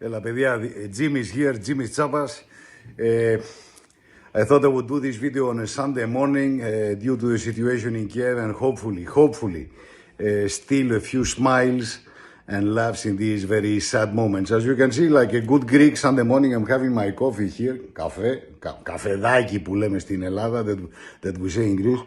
Έλα παιδιά, Jimmy's here, Jimmy's Chapas. I thought I would do this video on a Sunday morning due to the situation in Kiev and hopefully steal a few smiles and laughs in these very sad moments. As you can see, like a good Greek Sunday morning, I'm having my coffee here. Καφεδάκι που λέμε στην Ελλάδα, that we say in Greece.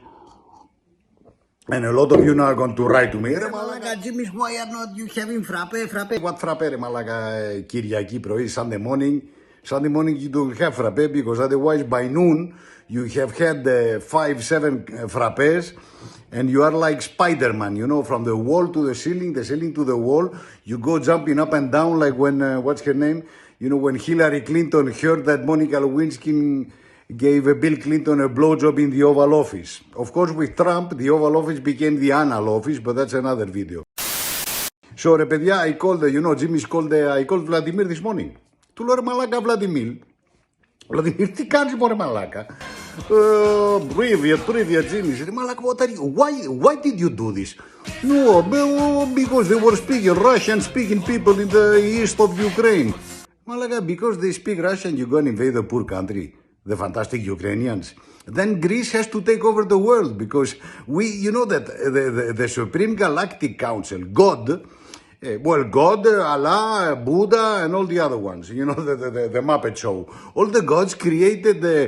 And a lot of you now are going to write to me. Ρε μαλάκα, Jimmy, why are not you having frappe? What frappe, ρε μαλάκα, Κυριακή πρωί, Sunday morning? Sunday morning you don't have frappe because otherwise by noon you have had 5-7 frappes and you are like Spider-Man, you know, from the wall to the ceiling to the wall. You go jumping up and down like when, what's her name? You know, when Hillary Clinton heard that Monica Lewinsky gave Bill Clinton a blowjob in the Oval Office. Of course, with Trump, the Oval Office became the Anal Office, but that's another video. So, ρε παιδιά, I called, you know, Jimmy's called, I called Vladimir this morning. Του λέω, ρε μαλάκα, Vladimir, τι κάνεις, μωρέ μαλάκα? Привет, Jimmy. Ρε μαλάκα, what are you, why did you do this? No, because they were speaking Russian-speaking people in the east of Ukraine. Μαλάκα, because they speak Russian, you go and invade the poor country. The fantastic Ukrainians. Then Greece has to take over the world because we, you know that the Supreme Galactic Council, God, God, Allah, Buddha, and all the other ones, you know, the Muppet Show. All the gods created the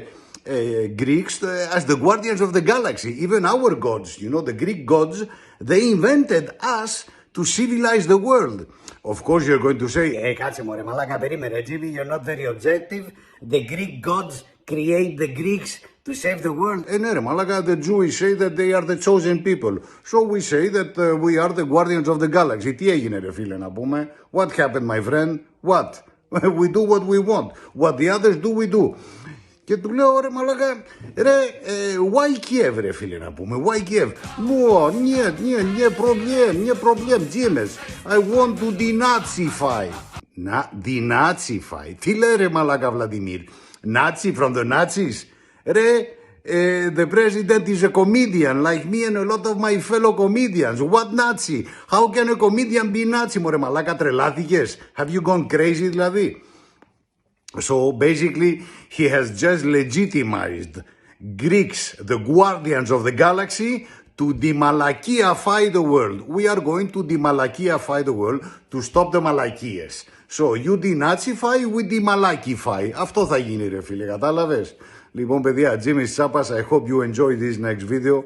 Greeks as the guardians of the galaxy. Even our gods, you know, the Greek gods, they invented us to civilize the world. Of course, you're going to say, hey, κάτσε μωρέ, μαλάκα, περίμενε, Jimmy, you're not very objective. The Greek gods create the Greeks to save the world. Ναι, ρε, μαλάκα, the Jews say that they are the chosen people. So we say that we are the guardians of the galaxy. Τι έγινε, ρε φίλε, να πούμε? What happened, my friend? What? We do what we want. What the others do, we do. Και του λέω, ρε μαλάκα, ρε, why Kiev, ρε φίλε, να πούμε, why Kiev? No, nie problem, James. I want to denazify. Denazify. Τι λέει, ρε μαλάκα, Vladimir? Nazi from the Nazis? Ρε, the president is a comedian like me and a lot of my fellow comedians. What Nazi? How can a comedian be Nazi, μωρέ μαλάκα, τρελάθηκες? Have you gone crazy, δηλαδή? So basically, he has just legitimized Greeks, the guardians of the galaxy, to DeMalakify the world. We are going to DeMalakify the world to stop the Malakias. So you denazify, we DeMalakify. Αυτό θα γίνει, ρε φίλε, κατάλαβες? Λοιπόν, παιδιά, Jimmy's Chapas, I hope you enjoy this next video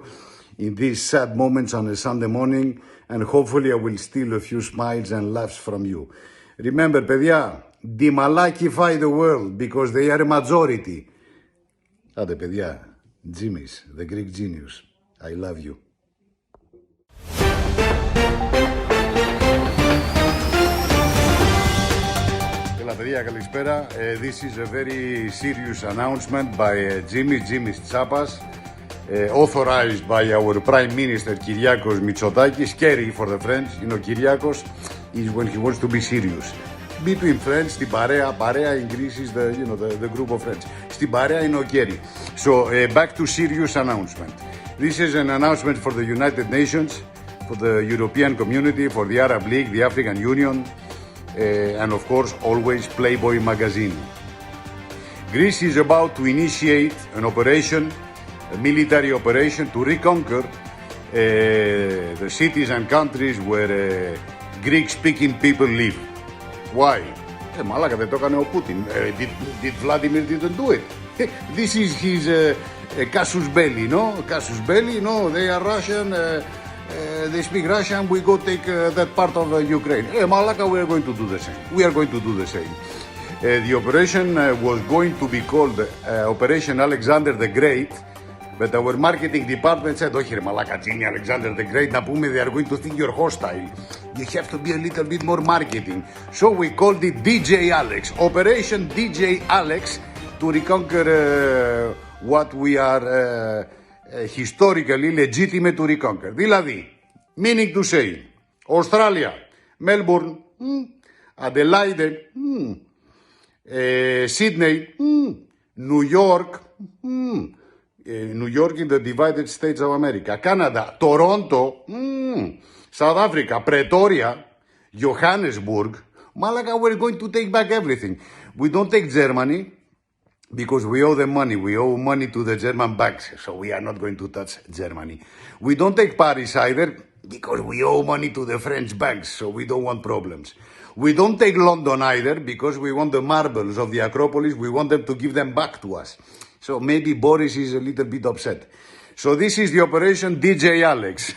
in these sad moments on a Sunday morning, and hopefully I will steal a few smiles and laughs from you. Remember, παιδιά, DeMalakify the world because they are a majority. Άντε, παιδιά, Jimmy's, the Greek genius. I love you. Έλα, παιδιά, καλησπέρα. This is a very serious announcement by Jimmy's Chapas, authorized by our Prime Minister Kyriakos Mitsotakis. Scary for the French, you know, Kyriakos is when he wants to be serious. Between friends, στην παρέα in Greece is the, you know, the group of friends. Στην παρέα είναι ο Kerry. So, back to serious announcement. This is an announcement for the United Nations, for the European Community, for the Arab League, the African Union, and of course, always Playboy magazine. Greece is about to initiate an operation, a military operation to reconquer the cities and countries where Greek-speaking people live. Why? Μαλάκα, δεν το έκανε ο Putin. Did Vladimir didn't do it? This is his casus belli, no? Casus belli, no? They are Russian, they speak Russian, we go take that part of Ukraine. Μαλάκα, we are going to do the same. We are going to do the same. The operation was going to be called Operation Alexander the Great, but our marketing department said, όχι ρε μαλάκα, Jimmy, Alexander the Great, να πούμε, they are going to think you're hostile. You have to be a little bit more marketing. So we called it DJ Alex, Operation DJ Alex, to reconquer what we are historically legitimate to reconquer. Δηλαδή, meaning to say, Australia, Melbourne, Adelaide, Sydney, New York, New York in the divided states of America, Canada, Toronto, South Africa, Pretoria, Johannesburg, Malaga, we're going to take back everything. We don't take Germany because we owe them money. We owe money to the German banks, so we are not going to touch Germany. We don't take Paris either because we owe money to the French banks, so we don't want problems. We don't take London either because we want the marbles of the Acropolis. We want them to give them back to us. So maybe Boris is a little bit upset. So this is the operation DJ Alex.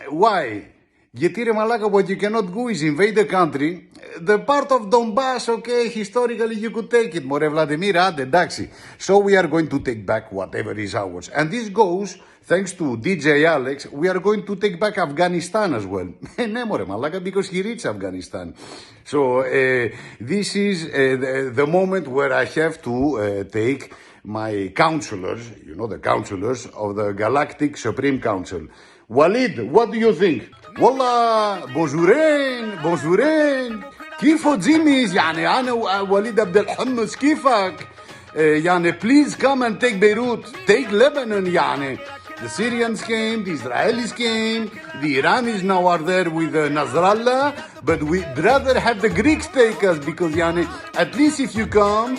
Why? Γιατί ρε μαλάκα, what you cannot do is invade the country. The part of Donbass, okay, historically you could take it. Μωρέ Vladimir, άντε, εντάξει. So we are going to take back whatever is ours. And this goes, thanks to DJ Alex, we are going to take back Afghanistan as well. Ναι μωρέ μαλάκα, because he reached Afghanistan. So this is the moment where I have to take my counselors, you know, the counselors of the Galactic Supreme Council. Walid, what do you think? والله بونجورين كيفو جيميز يعني أنا وليد عبد الحمص كيفك يعني please come and take Beirut, take Lebanon يعني. The Syrians came, the Israelis came, the Iranis now are there with Nasrallah, but we'd rather have the Greeks take us because يعني at least if you come,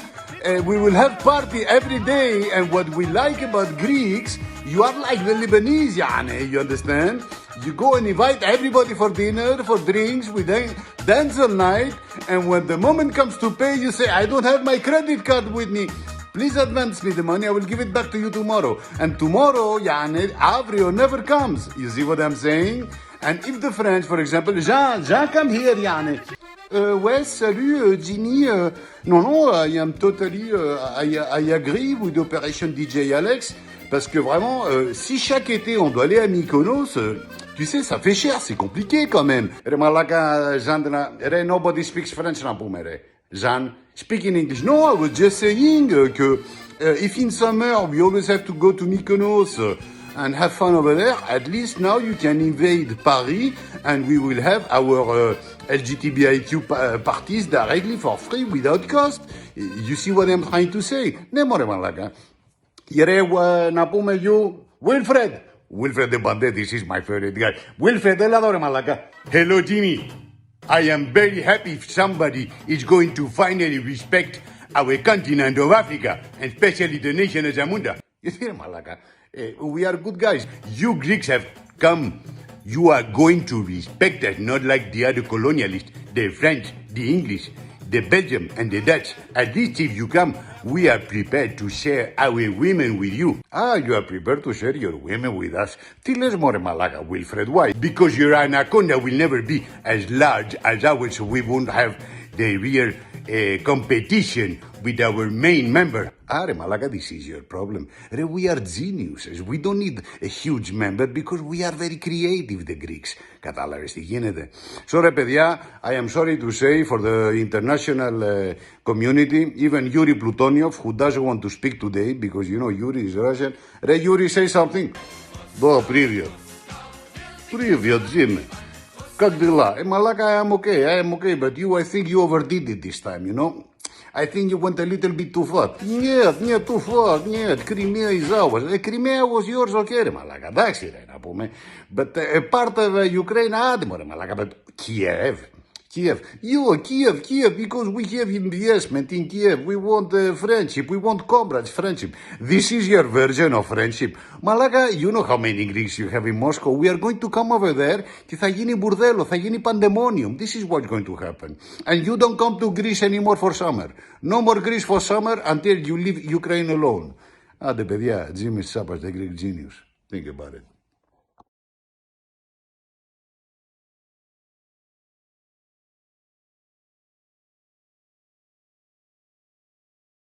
we will have party every day, and what we like about Greeks, you are like the Lebanese يعني, you understand? You go and invite everybody for dinner, for drinks, we dance all night, and when the moment comes to pay, you say, I don't have my credit card with me. Please advance me the money, I will give it back to you tomorrow. And tomorrow, يعني, Avrio never comes. You see what I'm saying? And if the French, for example, Jean, come here, يعني. Ouais, salut, Ginny. Non, I am totally, I agree with Operation DJ Alex. Parce que vraiment, si chaque été on doit aller à Mykonos, tu sais, ça fait cher, c'est compliqué quand même. Malaka, nobody speaks French, Jean, speak in English. No, I was just saying que if in summer we always have to go to Mykonos and have fun over there, at least now you can invade Paris and we will have our LGBTIQ parties directly for free without cost. You see what I'm trying to say? Ne more Malaka. Να πούμε you, Wilfred the Bandit, this is my favorite guy. Wilfred, έλα εδώ ρε μαλάκα. Hello Jimmy, I am very happy if somebody is going to finally respect our continent of Africa, and especially the nation of Zamunda. You see ρε μαλάκα, we are good guys. You Greeks have come. You are going to respect us, not like the other colonialists, the French, the English, the Belgium and the Dutch. At least if you come, we are prepared to share our women with you. Ah, you are prepared to share your women with us. Τι λες μωρέ μαλάκα, Wilfred, why? Because your anaconda will never be as large as ours, so we won't have the real competition with our main member. Άρε μαλάκα, this is your problem. We are geniuses. We don't need a huge member because we are very creative, the Greeks. Κατάλαβες τι γίνεται. So ρε παιδιά, I am sorry to say for the international community, even Yuri Plutoniov, who doesn't want to speak today because, you know, Yuri is Russian. Ρε Yuri, say something. Привет. Привет, Jimmy. Как дела? Малака, I am okay, but you, I think you overdid it this time, you know? I think you went a little bit too far. Нет, too far, нет, Crimea is ours. Crimea was yours, okay, ρε μαλάκα, εντάξει ρε, να πούμε. But part of Ukraine, άντε μωρέ μαλάκα, but Kiev, because we have investment in Kiev. We want friendship. We want comrades friendship. This is your version of friendship. Malaka, you know how many Greeks you have in Moscow. We are going to come over there και θα γίνει μπουρδέλο, θα γίνει pandemonium. This is what's going to happen. And you don't come to Greece anymore for summer. No more Greece for summer until you leave Ukraine alone. Άντε παιδιά, Jimmy Sapas, the Greek genius. Think about it.